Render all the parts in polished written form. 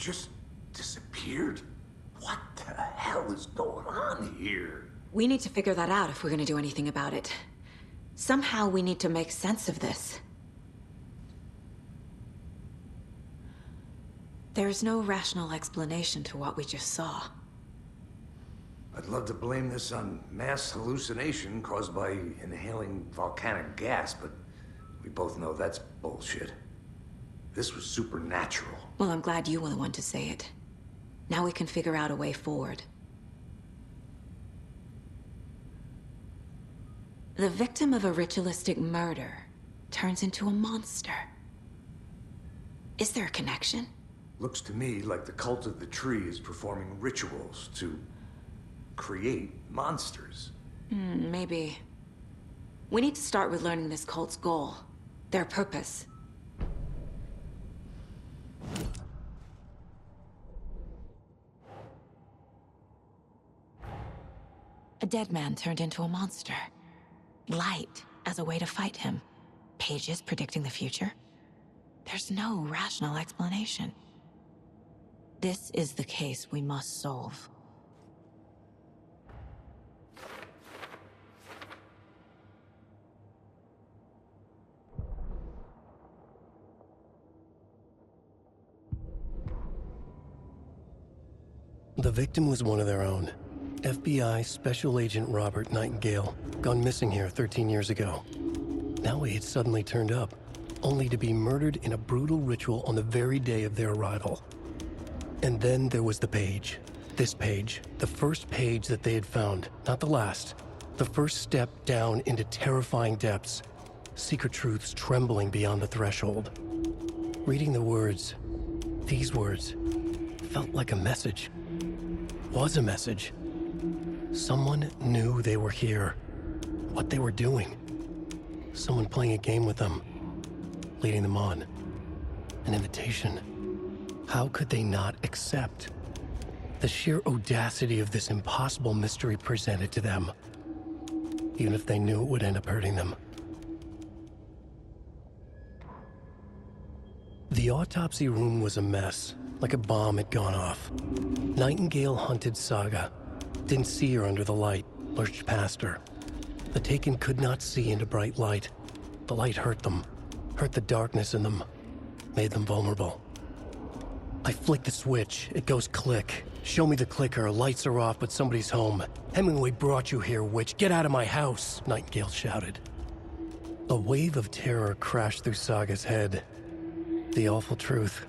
just disappeared? What the hell is going on here? We need to figure that out if we're gonna do anything about it. Somehow we need to make sense of this. There's no rational explanation to what we just saw. I'd love to blame this on mass hallucination caused by inhaling volcanic gas, but we both know that's bullshit. This was supernatural. Well, I'm glad you were the one to say it. Now we can figure out a way forward. The victim of a ritualistic murder turns into a monster. Is there a connection? Looks to me like the cult of the tree is performing rituals to create monsters. Maybe. We need to start with learning this cult's goal, their purpose. A dead man turned into a monster. Light as a way to fight him. Pages predicting the future. There's no rational explanation. This is the case we must solve. The victim was one of their own. FBI Special Agent Robert Nightingale, gone missing here 13 years ago. Now he had suddenly turned up, only to be murdered in a brutal ritual on the very day of their arrival. And then there was the page. This page, the first page that they had found, not the last. The first step down into terrifying depths. Secret truths trembling beyond the threshold. Reading the words, these words, felt like a message. Was a message. Someone knew they were here. What they were doing. Someone playing a game with them. Leading them on. An invitation. How could they not accept? The sheer audacity of this impossible mystery presented to them. Even if they knew it would end up hurting them. The autopsy room was a mess, like a bomb had gone off. Nightingale hunted Saga. Didn't see her under the light, lurched past her. The Taken could not see into bright light. The light hurt them, hurt the darkness in them, made them vulnerable. I flick the switch, it goes click. Show me the clicker, lights are off, but somebody's home. Hemingway brought you here, witch. Get out of my house, Nightingale shouted. A wave of terror crashed through Saga's head. The awful truth.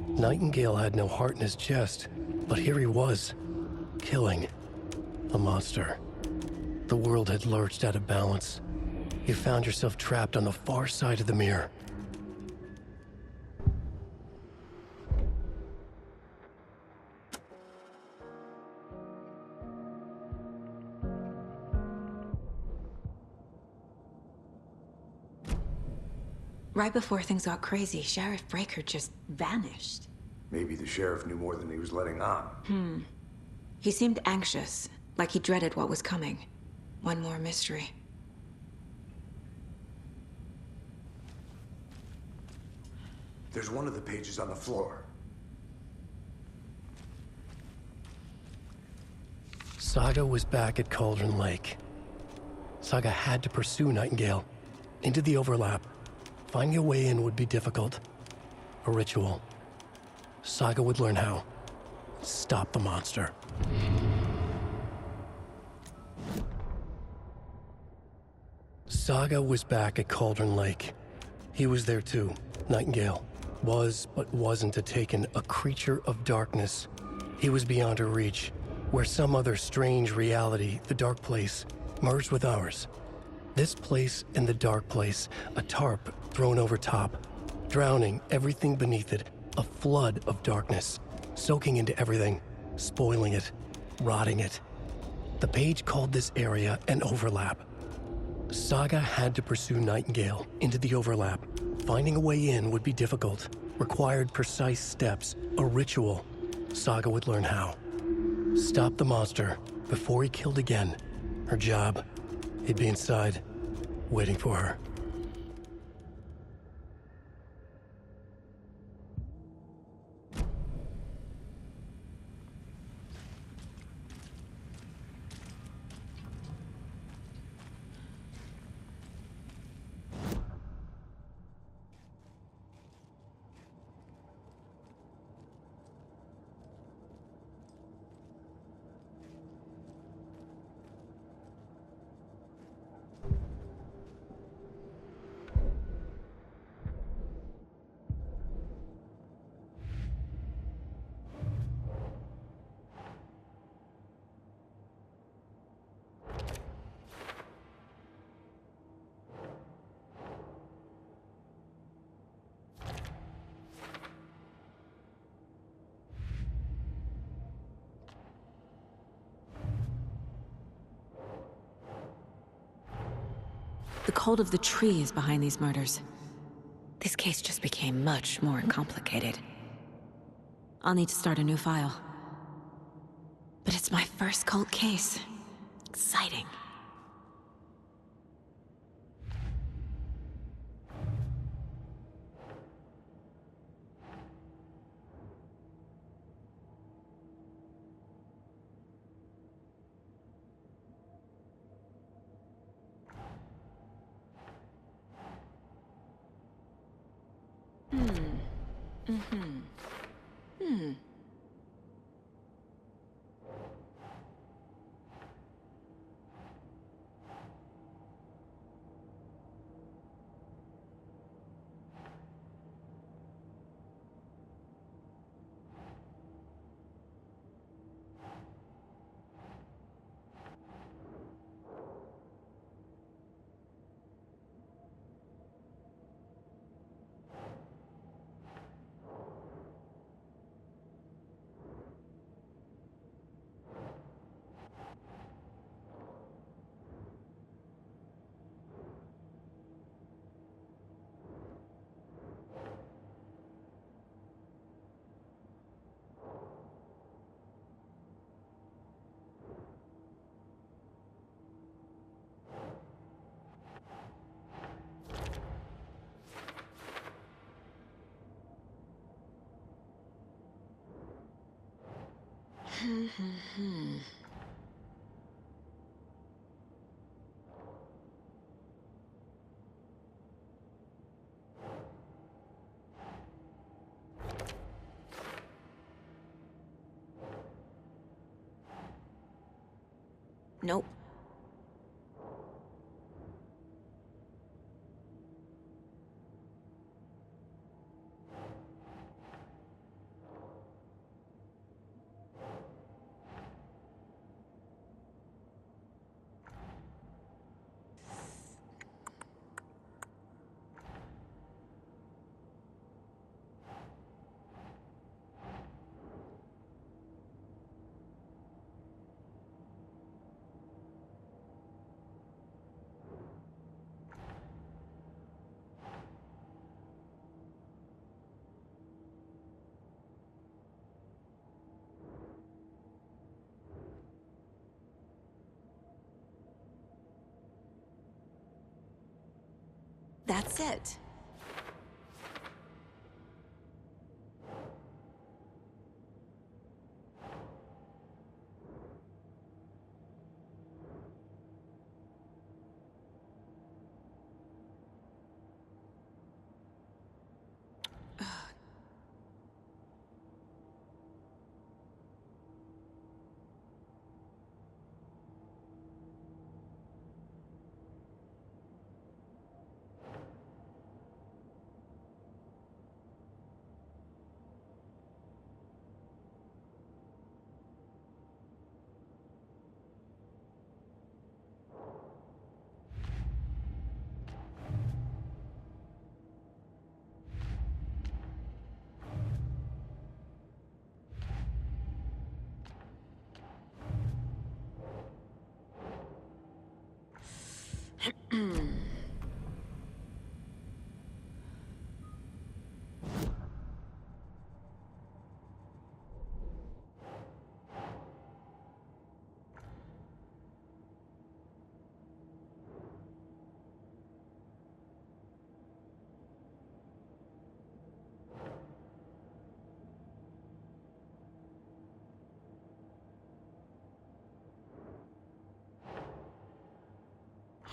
Nightingale had no heart in his chest, but here he was, killing a monster. The world had lurched out of balance. You found yourself trapped on the far side of the mirror. Right before things got crazy, Sheriff Breaker just vanished. Maybe the sheriff knew more than he was letting on. He seemed anxious, like he dreaded what was coming. One more mystery. There's one of the pages on the floor. Saga was back at Cauldron Lake. Saga had to pursue Nightingale. Into the overlap. Finding a way in would be difficult. A ritual. Saga would learn how. Stop the monster. Saga was back at Cauldron Lake. He was there too, Nightingale. Was, but wasn't a Taken, a creature of darkness. He was beyond her reach, where some other strange reality, the dark place, merged with ours. This place and the dark place, a tarp thrown over top, drowning everything beneath it, a flood of darkness, soaking into everything, spoiling it, rotting it. The page called this area an overlap. Saga had to pursue Nightingale into the overlap. Finding a way in would be difficult, required precise steps, a ritual. Saga would learn how. Stop the monster before he killed again. Her job, he'd be inside, waiting for her. The cult of the tree is behind these murders. This case just became much more complicated. I'll need to start a new file. But it's my first cult case. Exciting. Nope. That's it.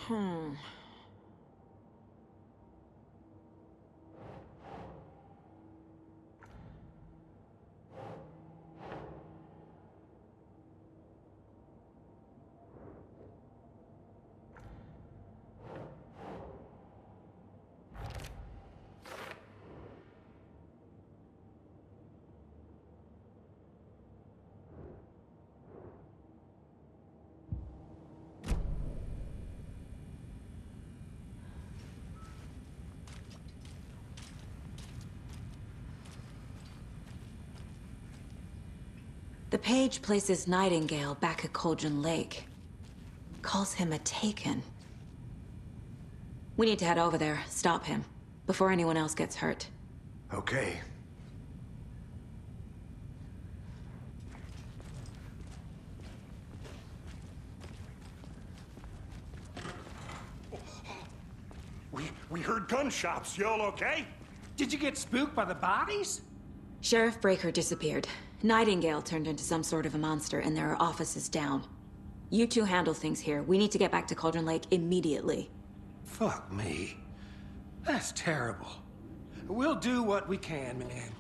Hmm. The page places Nightingale back at Cauldron Lake. Calls him a Taken. We need to head over there, stop him, before anyone else gets hurt. Okay. We heard gunshots. Y'all okay? Did you get spooked by the bodies? Sheriff Breaker disappeared. Nightingale turned into some sort of a monster, and there are offices down. You two handle things here. We need to get back to Cauldron Lake immediately. Fuck me. That's terrible. We'll do what we can, man.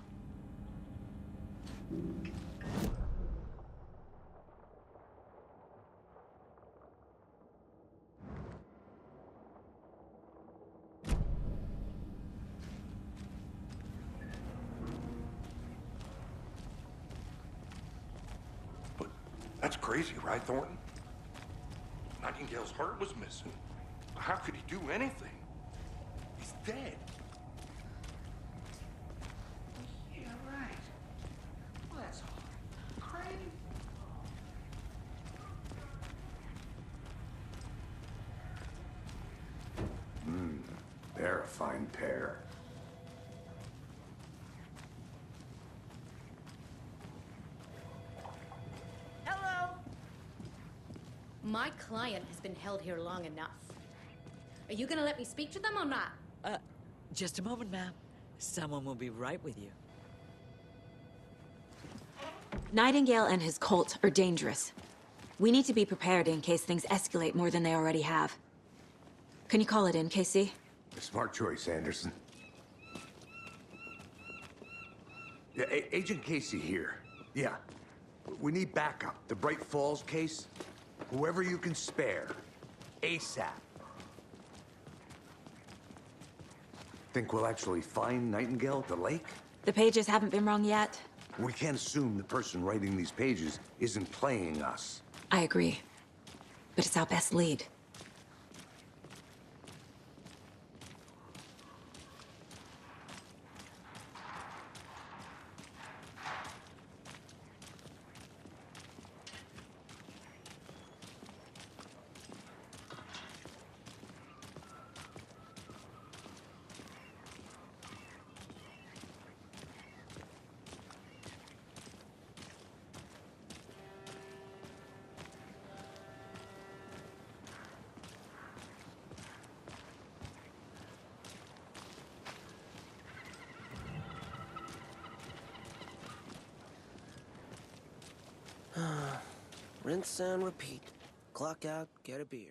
But that's crazy, right, Thornton? Nightingale's heart was missing. How could he do anything? He's dead. Yeah, right. Well, that's crazy. They're a fine pair. Hello? My client has been held here long enough. Are you gonna let me speak to them or not? Just a moment, ma'am. Someone will be right with you. Nightingale and his cult are dangerous. We need to be prepared in case things escalate more than they already have. Can you call it in, Casey? A smart choice, Anderson. Yeah, Agent Casey here. Yeah. We need backup. The Bright Falls case. Whoever you can spare. ASAP. Think we'll actually find Nightingale at the lake? The pages haven't been wrong yet. We can't assume the person writing these pages isn't playing us. I agree. But it's our best lead. Rinse and repeat. Clock out, get a beer.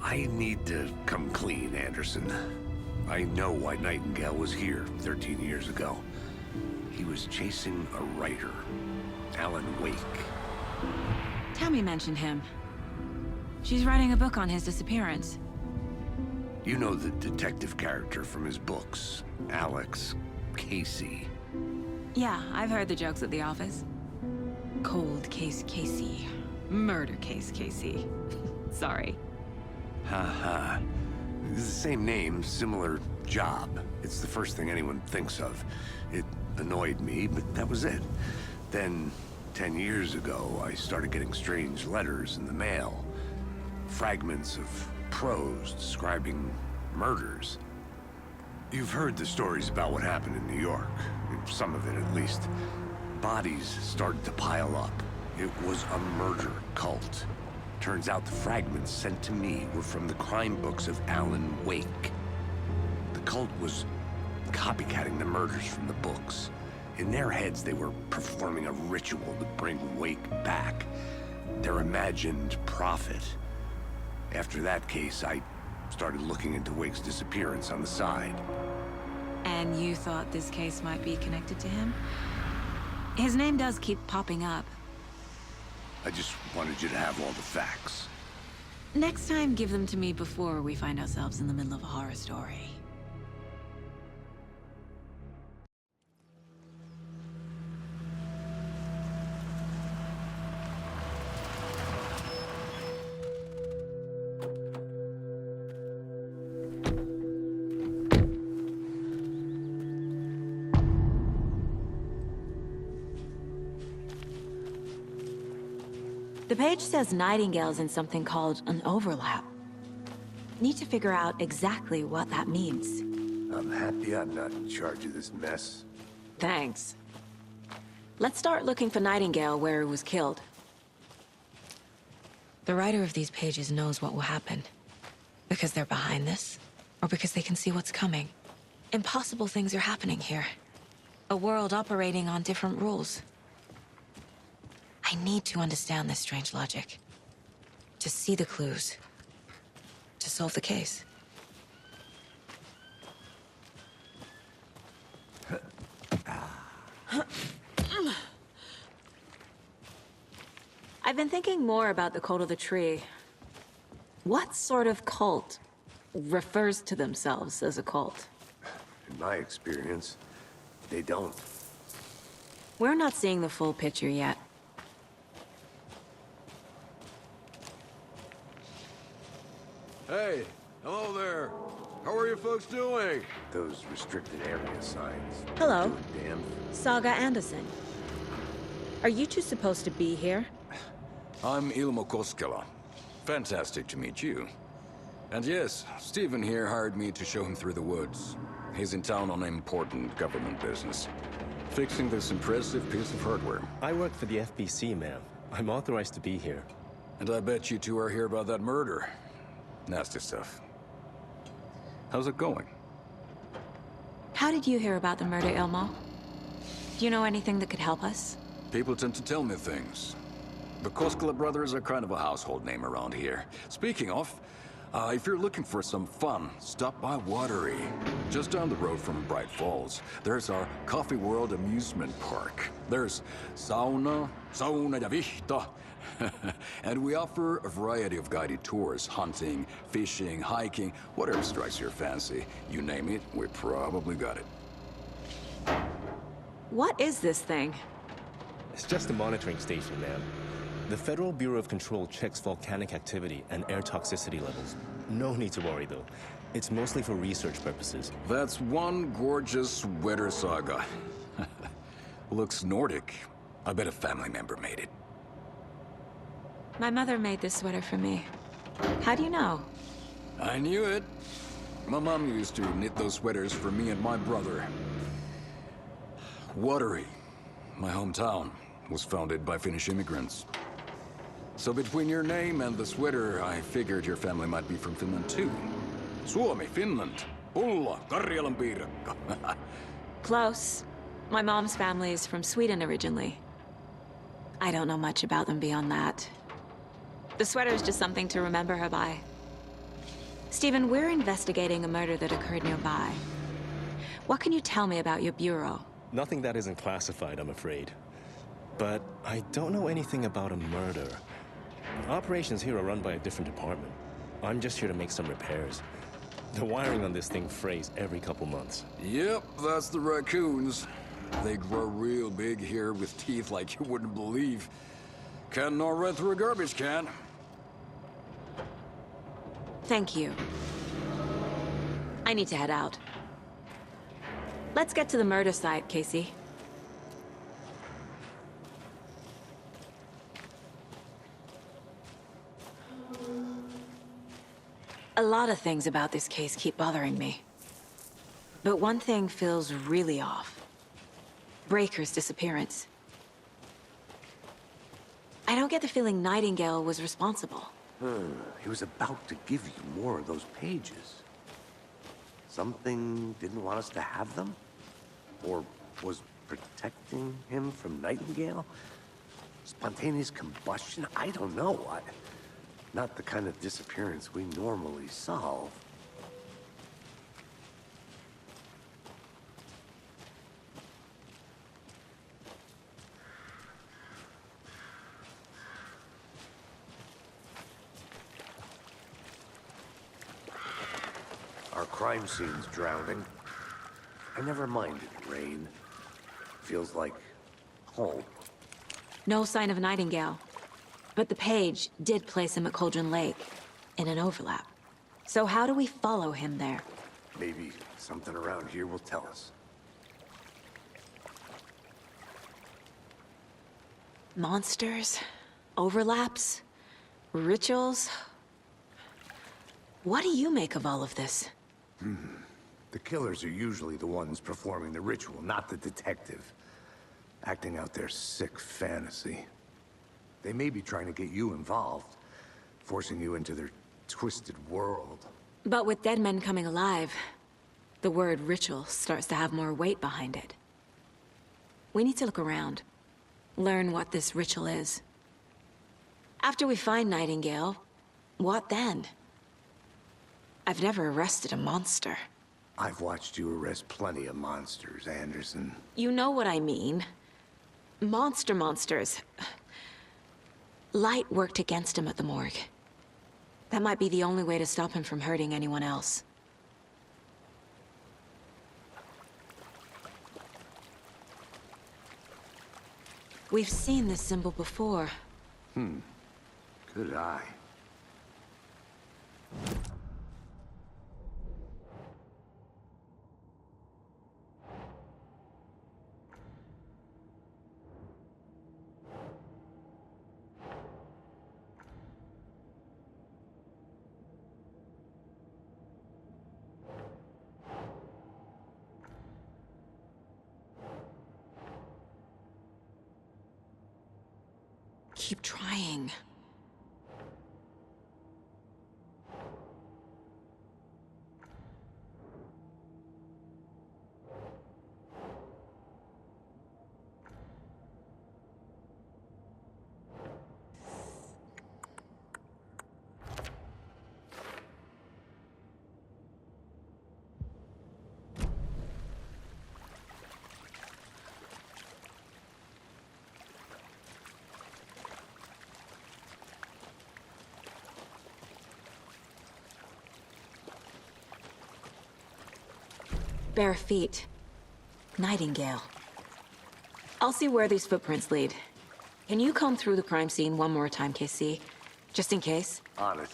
I need to come clean, Anderson. I know why Nightingale was here 13 years ago. He was chasing a writer, Alan Wake. Tammy mentioned him. She's writing a book on his disappearance. You know the detective character from his books, Alex Casey. Yeah, I've heard the jokes at the office. Cold case Casey. Murder case Casey. Sorry. Ha. It's the same name, similar job. It's the first thing anyone thinks of. It annoyed me, but that was it. Then, 10 years ago, I started getting strange letters in the mail. Fragments of prose describing murders. You've heard the stories about what happened in New York. Some of it, at least. Bodies started to pile up. It was a murder cult. Turns out the fragments sent to me were from the crime books of Alan Wake. The cult was copycatting the murders from the books. In their heads, they were performing a ritual to bring Wake back. Their imagined prophet. After that case, I started looking into Wake's disappearance on the side. And you thought this case might be connected to him? His name does keep popping up. I just wanted you to have all the facts. Next time, give them to me before we find ourselves in the middle of a horror story. page says Nightingale's in something called an overlap. Need to figure out exactly what that means. I'm happy I'm not in charge of this mess. Thanks. Let's start looking for Nightingale where he was killed. The writer of these pages knows what will happen. Because they're behind this, or because they can see what's coming. Impossible things are happening here. A world operating on different rules. I need to understand this strange logic. To see the clues. To solve the case. I've been thinking more about the cult of the tree. What sort of cult refers to themselves as a cult? In my experience, they don't. We're not seeing the full picture yet. Hey, hello there. How are you folks doing? Those restricted area signs. Hello. Damn. Saga Anderson. Are you two supposed to be here? I'm Ilmo Koskela. Fantastic to meet you. And yes, Stephen here hired me to show him through the woods. He's in town on important government business. Fixing this impressive piece of hardware. I work for the FBC, ma'am. I'm authorized to be here. And I bet you two are here about that murder. Nasty stuff. How's it going? How did you hear about the murder, Ilmo? Do you know anything that could help us? People tend to tell me things. The Koskela brothers are kind of a household name around here. Speaking of, if you're looking for some fun, stop by Watery. Just down the road from Bright Falls, there's our Coffee World amusement park. There's sauna ja vihta. And we offer a variety of guided tours, hunting, fishing, hiking, whatever strikes your fancy. You name it, we probably got it. What is this thing? It's just a monitoring station, ma'am. The Federal Bureau of Control checks volcanic activity and air toxicity levels. No need to worry, though. It's mostly for research purposes. That's one gorgeous weather saga. Looks Nordic. I bet a family member made it. My mother made this sweater for me. How do you know? I knew it. My mom used to knit those sweaters for me and my brother. Watery, my hometown, was founded by Finnish immigrants. So between your name and the sweater, I figured your family might be from Finland too. Suomi, Finland. Pulla, Karjalan piirakka. Close. My mom's family is from Sweden originally. I don't know much about them beyond that. The sweater is just something to remember her by. Stephen, we're investigating a murder that occurred nearby. What can you tell me about your bureau? Nothing that isn't classified, I'm afraid. But I don't know anything about a murder. Operations here are run by a different department. I'm just here to make some repairs. The wiring on this thing frays every couple months. Yep, that's the raccoons. They grow real big here with teeth like you wouldn't believe. Can't gnaw right through a garbage can. Thank you. I need to head out. Let's get to the murder site, Casey. A lot of things about this case keep bothering me. But one thing feels really off. Breaker's disappearance. I don't get the feeling Nightingale was responsible. He was about to give you more of those pages. Something didn't want us to have them? Or was protecting him from Nightingale? Spontaneous combustion? I don't know. Not the kind of disappearance we normally solve. Our crime scene's drowning. I never minded rain. Feels like home. No sign of Nightingale. But the page did place him at Cauldron Lake, in an overlap. So how do we follow him there? Maybe something around here will tell us. Monsters? overlaps, rituals. What do you make of all of this? The killers are usually the ones performing the ritual, not the detective. Acting out their sick fantasy. They may be trying to get you involved, forcing you into their twisted world. But with dead men coming alive, the word ritual starts to have more weight behind it. We need to look around, learn what this ritual is. After we find Nightingale, what then? I've never arrested a monster. I've watched you arrest plenty of monsters, Anderson. You know what I mean. Monsters. Light worked against him at the morgue. That might be the only way to stop him from hurting anyone else. We've seen this symbol before. Good eye. Keep trying. Bare feet. Nightingale. I'll see where these footprints lead. Can you comb through the crime scene one more time, KC? Just in case? On it.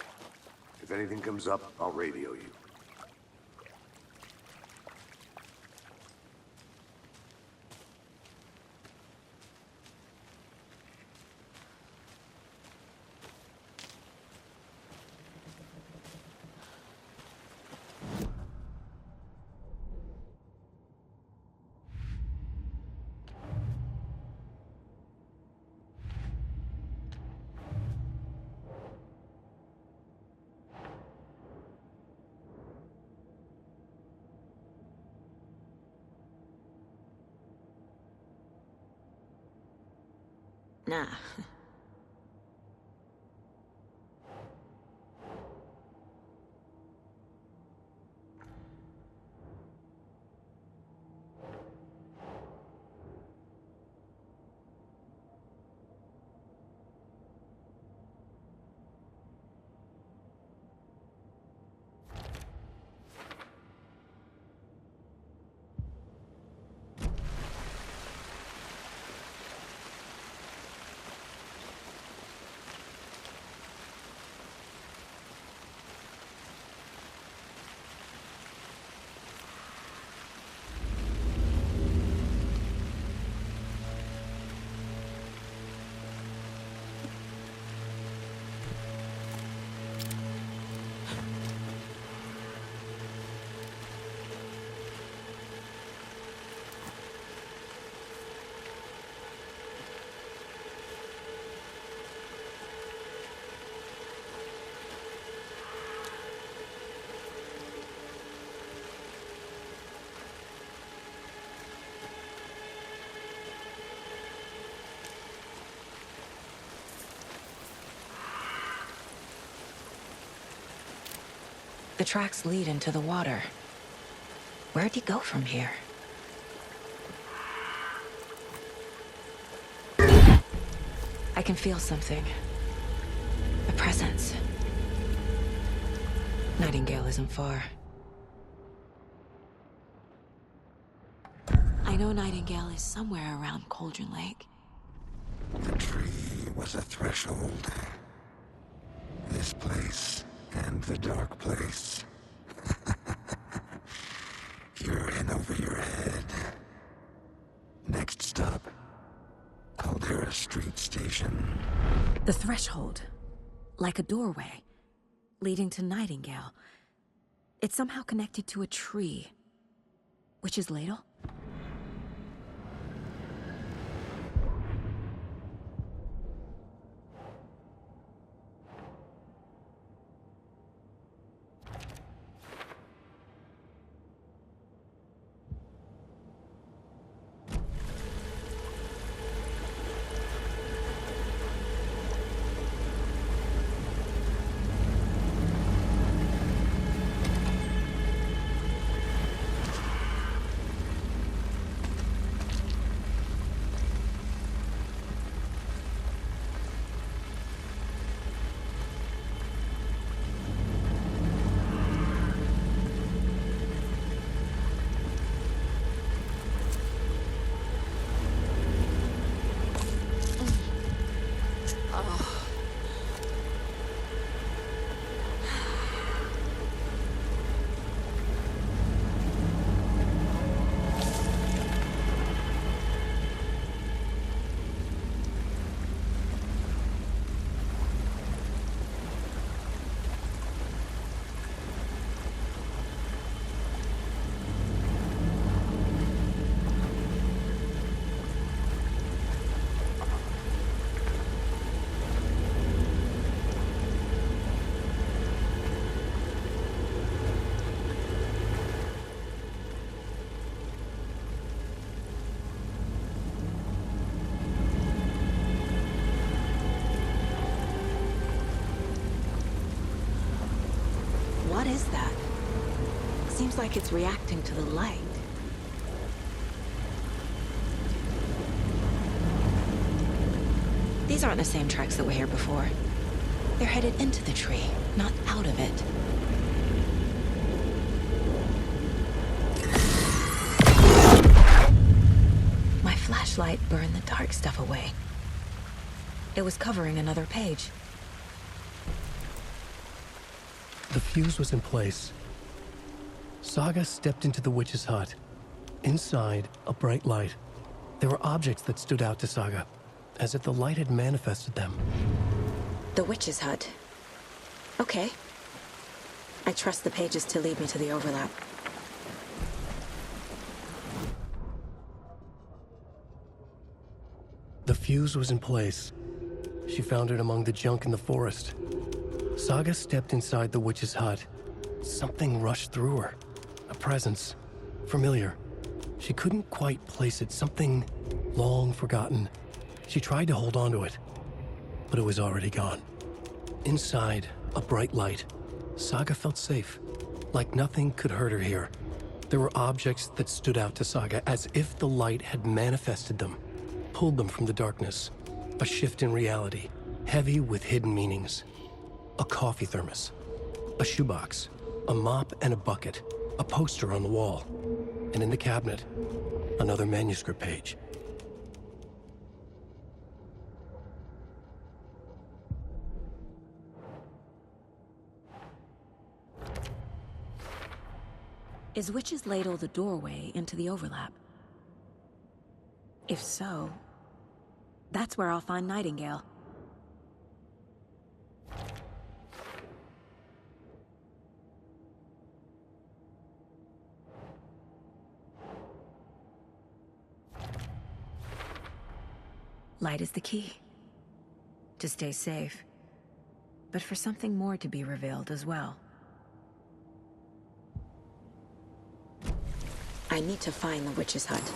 If anything comes up, I'll radio you. Nah. The tracks lead into the water. Where'd he go from here? I can feel something. A presence. Nightingale isn't far. I know Nightingale is somewhere around Cauldron Lake. The tree was a threshold. This place and the dark place. You're in over your head. Next stop, Caldera Street Station. The threshold, like a doorway, leading to Nightingale. It's somehow connected to a tree. Witch's Ladle? What is that? Seems like it's reacting to the light. These aren't the same tracks that were here before. They're headed into the tree, not out of it. My flashlight burned the dark stuff away. It was covering another page. The fuse was in place. Saga stepped into the witch's hut. Inside, a bright light. There were objects that stood out to Saga, as if the light had manifested them. The witch's hut. Okay. I trust the pages to lead me to the overlap. The fuse was in place. She found it among the junk in the forest. Saga stepped inside the witch's hut. Something rushed through her. A presence. Familiar. She couldn't quite place it. Something long forgotten. She tried to hold on to it, but it was already gone. Inside, a bright light. Saga felt safe. Like nothing could hurt her here. There were objects that stood out to Saga as if the light had manifested them. Pulled them from the darkness. A shift in reality. Heavy with hidden meanings. A coffee thermos, a shoebox, a mop and a bucket, a poster on the wall, and in the cabinet, another manuscript page. Is Witch's Ladle the doorway into the overlap? If so, that's where I'll find Nightingale. Light is the key. To stay safe. But for something more to be revealed as well. I need to find the witch's hut.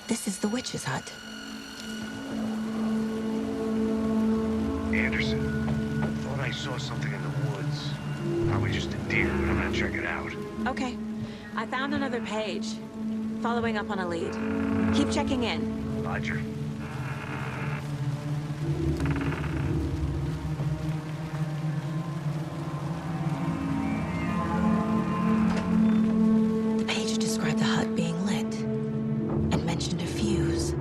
This is the witch's hut. Anderson, thought I saw something in the woods. Probably just a deer, but I'm gonna check it out. Okay. I found another page. Following up on a lead. Keep checking in. Roger. The page described the hut being lit and mentioned a fuse.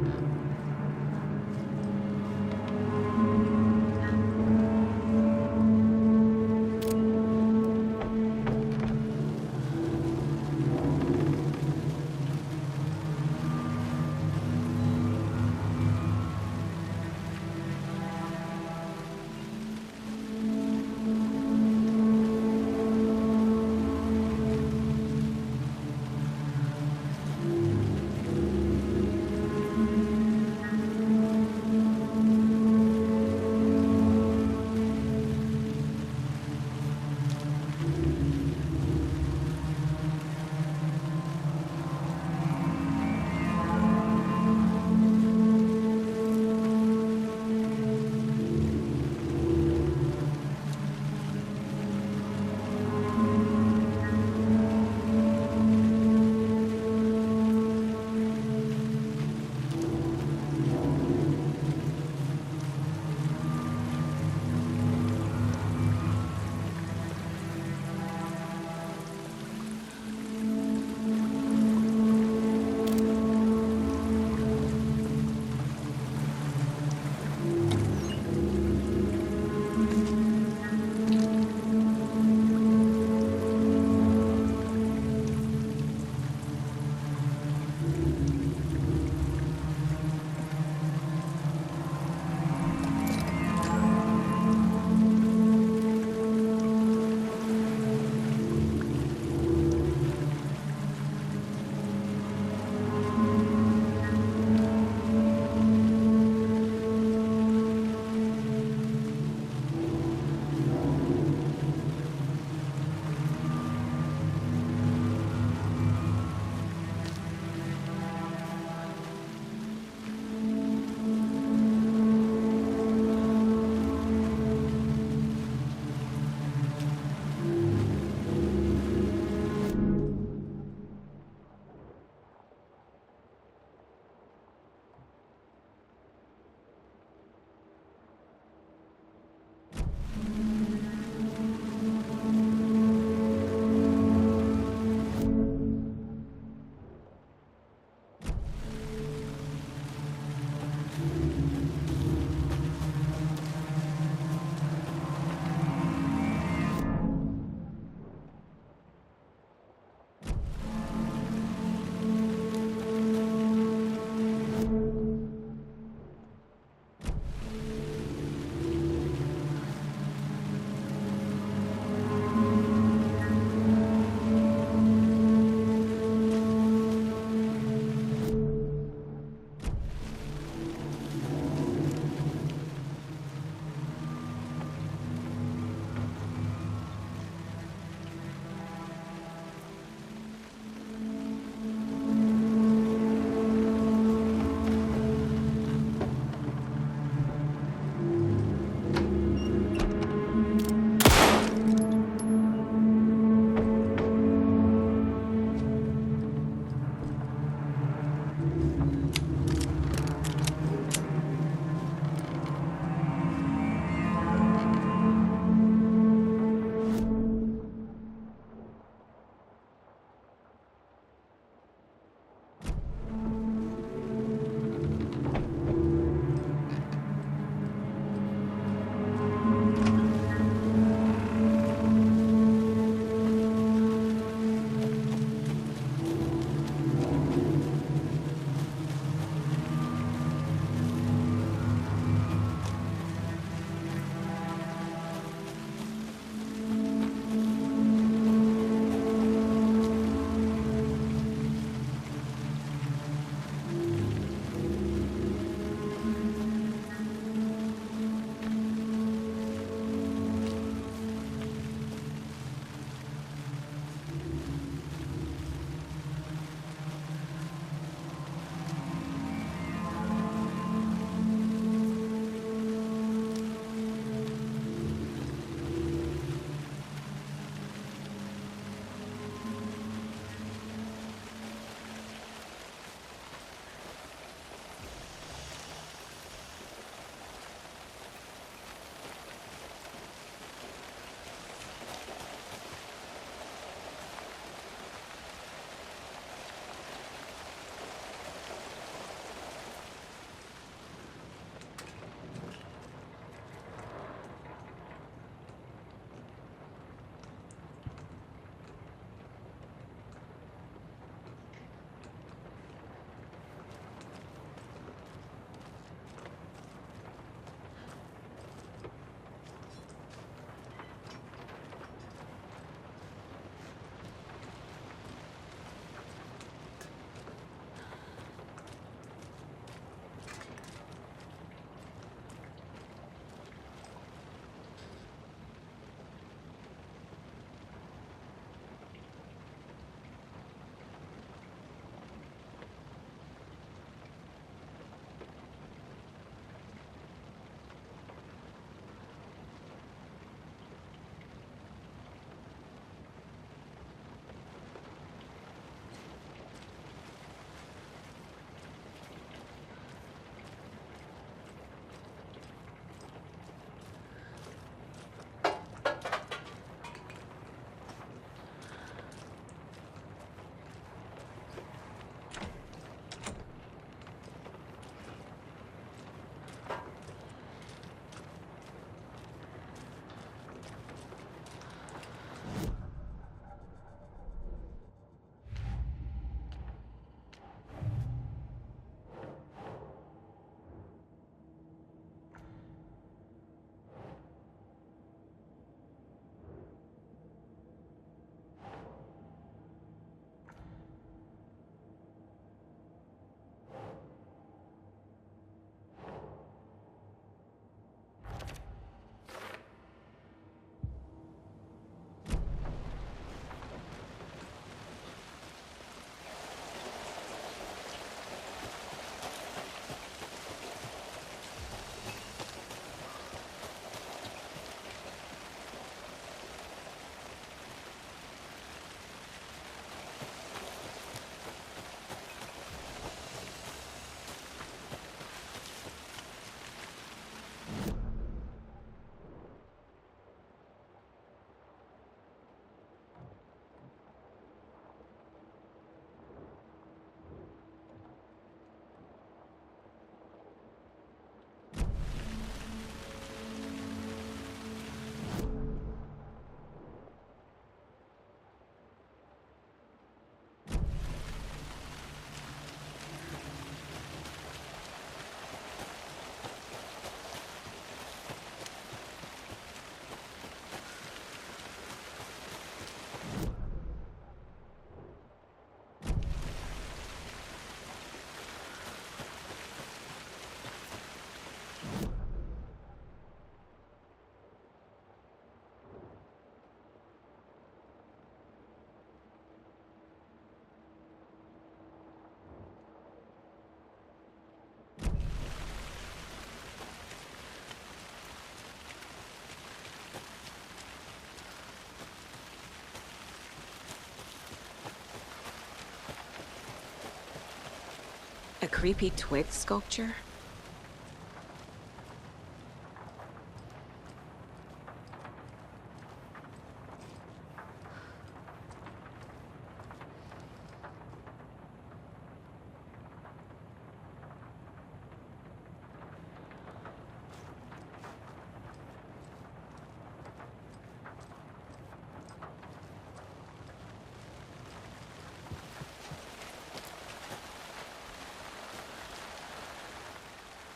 A creepy twig sculpture?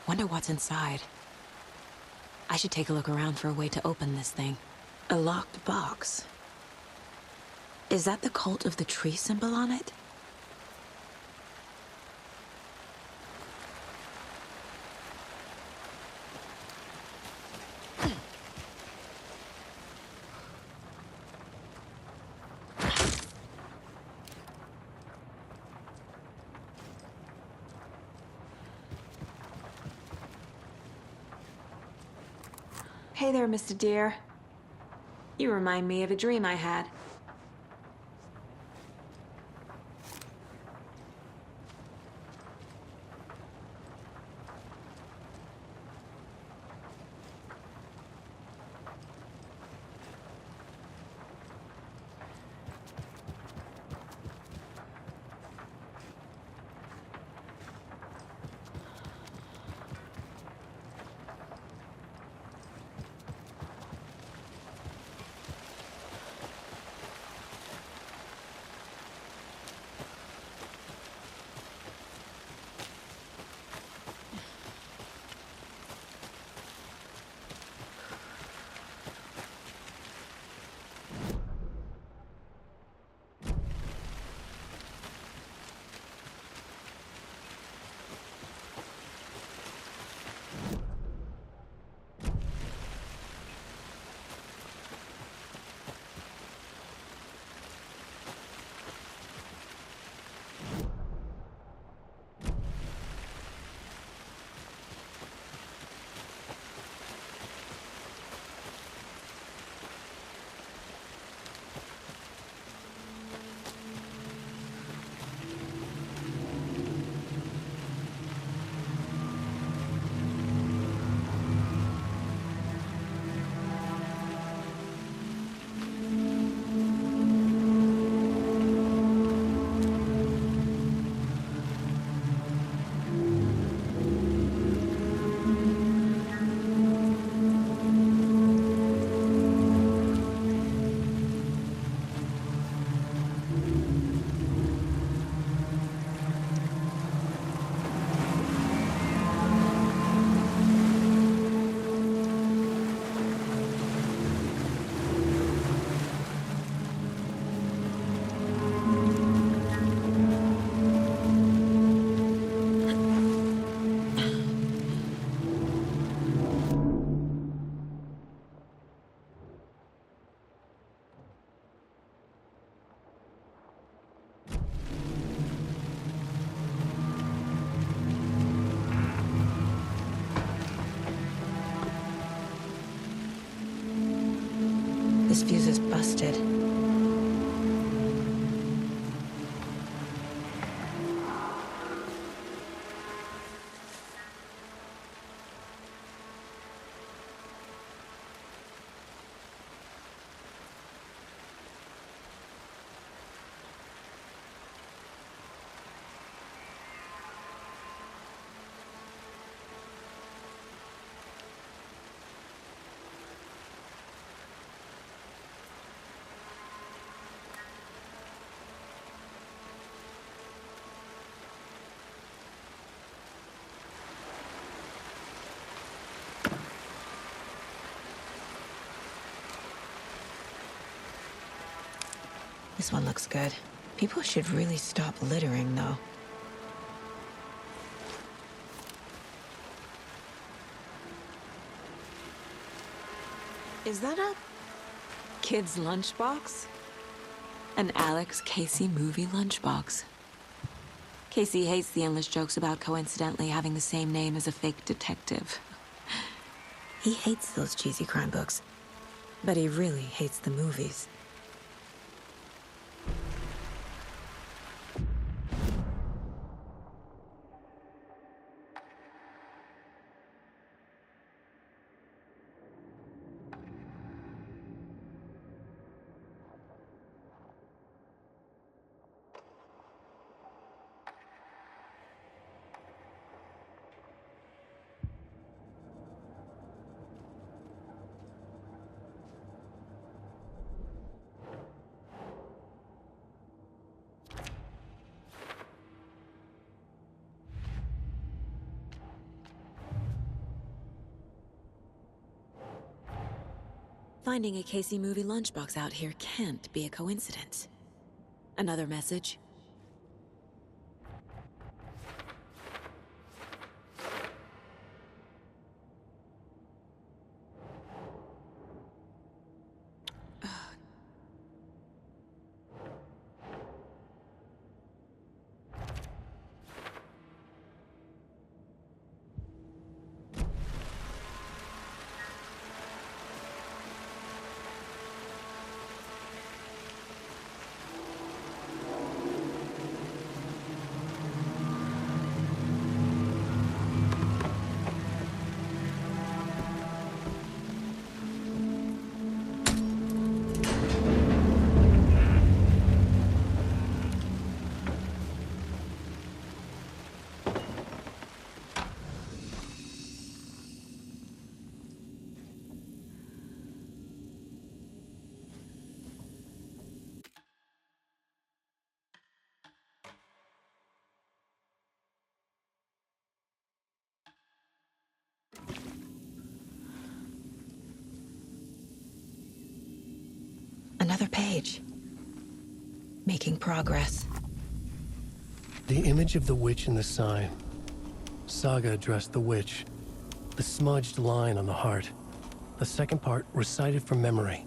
Wonder what's inside. I should take a look around for a way to open this thing. A locked box. Is that the cult of the tree symbol on it? Hey there, Mr. Deer. You remind me of a dream I had. This fuse is busted. This one looks good. People should really stop littering, though. Is that a kid's lunchbox? An Alex Casey movie lunchbox. Casey hates the endless jokes about coincidentally having the same name as a fake detective. He hates those cheesy crime books, but he really hates the movies. Finding a Casey movie lunchbox out here can't be a coincidence. Another message? Another page. Making progress. The image of the witch in the sign. Saga addressed the witch. The smudged line on the heart. The second part recited from memory.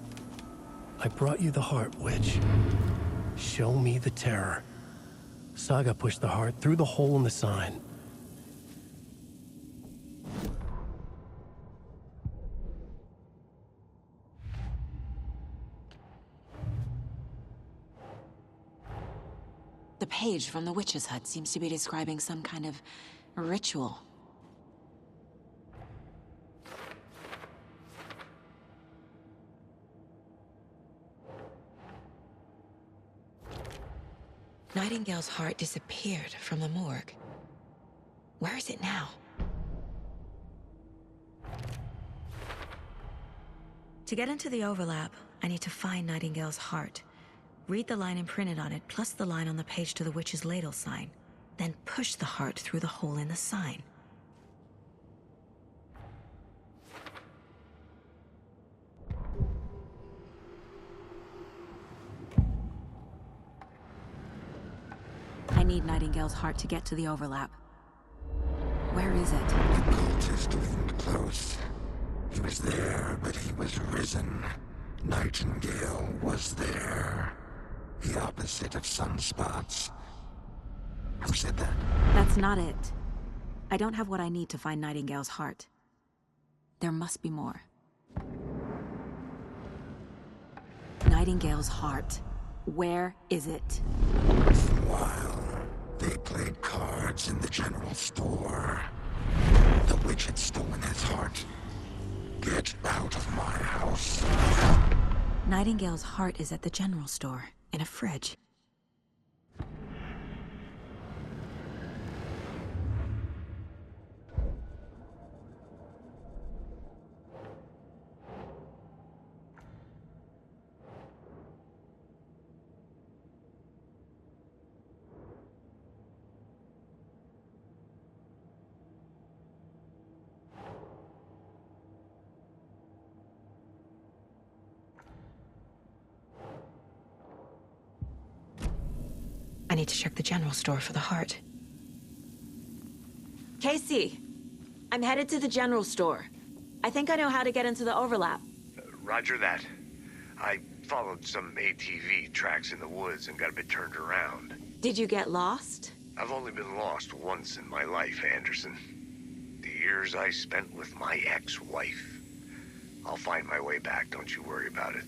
I brought you the heart, witch. Show me the terror. Saga pushed the heart through the hole in the sign. The page from the witch's hut seems to be describing some kind of ritual. Nightingale's heart disappeared from the morgue. Where is it now? To get into the overlap, I need to find Nightingale's heart. Read the line imprinted on it, plus the line on the page to the witch's ladle sign. Then push the heart through the hole in the sign. I need Nightingale's heart to get to the overlap. Where is it? The cultist leaned close. He was there, but he was risen. Nightingale was there. The opposite of sunspots. Who said that? That's not it. I don't have what I need to find Nightingale's heart. There must be more. Nightingale's heart. Where is it? While they played cards in the general store, the witch had stolen his heart. Get out of my house. Nightingale's heart is at the general store, in a fridge. I need to check the general store for the heart. Casey! I'm headed to the general store. I think I know how to get into the overlap. Roger that. I followed some ATV tracks in the woods and got a bit turned around. Did you get lost? I've only been lost once in my life, Anderson. The years I spent with my ex-wife. I'll find my way back, don't you worry about it.